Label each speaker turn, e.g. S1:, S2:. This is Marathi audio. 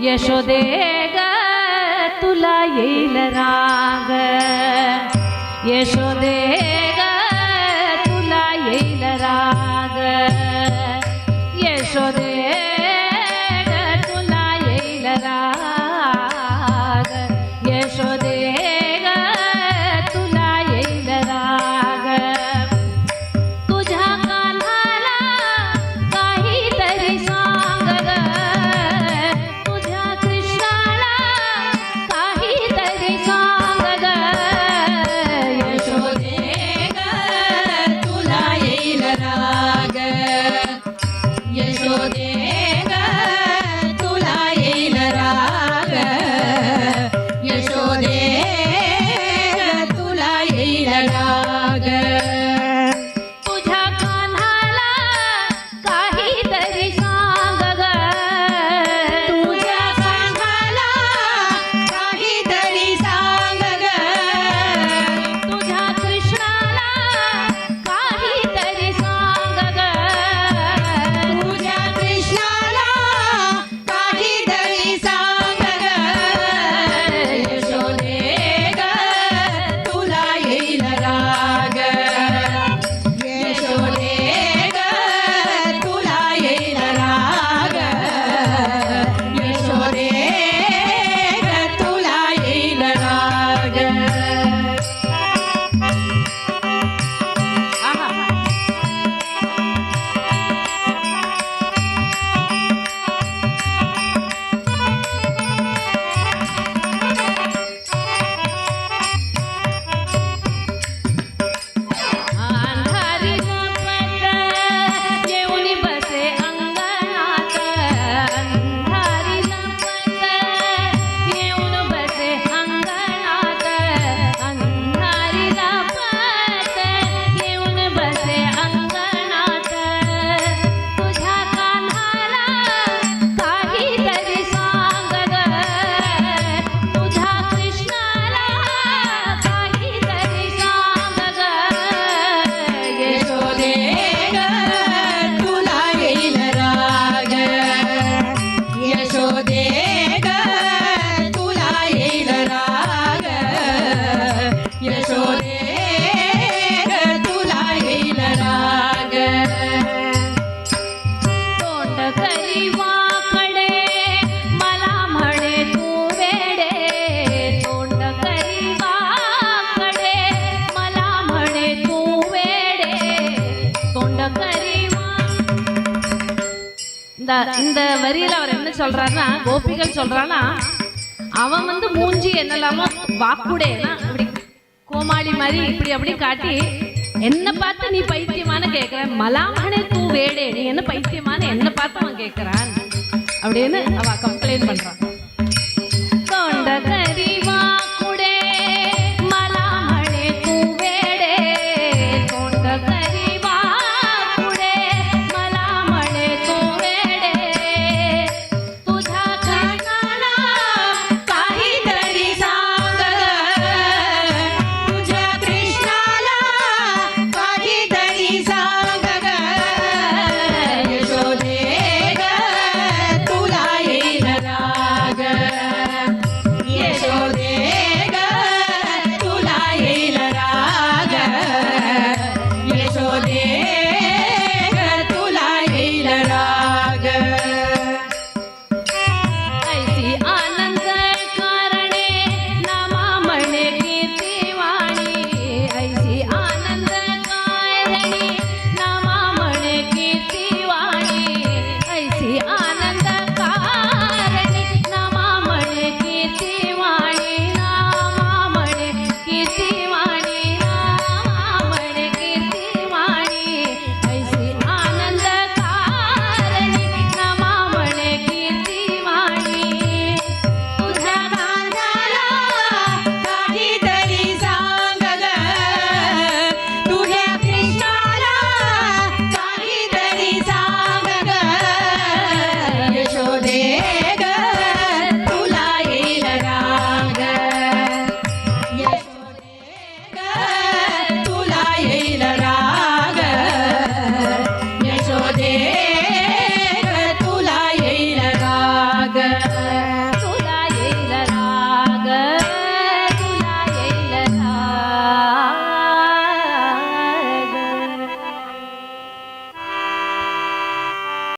S1: यशोदे ग तुला येईल राग, यशोदे ग तुला येईल राग, यशोदे ग तुला येईल राग, यशोदे ग तुला येईल राग. तुझ्या कान्हाला काहीतरी सांग ग, तुझ्या कृष्णाला काहीतरी सांग ग, यशोदे ग तुला येईल राग, यशोदे ग तुला येईल राग, यशोदे ग तुला येईल राग. तुझ्या कान्हाला काहीतरी सांग ग, तुझ्या कान्हाला काहीतरी सांग ग, तुझ्या कृष्णाला काहीतरी सांग ग, तुझ्या कृष्णाला काहीतरी सांग ग, यशोदे ग तुला येईल राग, यशोदे ग तुला येईल राग, यशोदे ग तुला येईल राग. अंधारी लपत येऊन बसे अंगणात, अंधारी लपत येऊन बसे अंगणात, अंधारी लपत येऊन बसे अंगणात. तुझ्या कान्हाला काहीतरी सांग ग, तुझ्या कृष्णाला काहीतरी सांग ग, यशोदे ग तुला येईल राग, यशोदे ग तुला येईल राग, यशोदे ग तुला येईल राग. तोंड करी वाकडे मला म्हणे तू वेडे, तोंड करी वाकडे मला म्हणे तू वेडे, तोंड करी இந்த வரியில அவர் என்ன சொல்றாருன்னா, கோபிகள் சொல்றானா அவன் வந்து மூஞ்சி என்னலாமோ வாக்குடேனா அப்படி கோமாளி மாதிரி இப்படி அப்படி காட்டி என்ன பார்த்து நீ பைத்தியமான கேட்கிற, மலாமனே தூ வேடே நீ என்ன பைத்தியமான என்ன பார்த்து அவன் கேட்கிறான் அப்படின்னு அவ கம்ப்ளைண்ட் பண்றான்.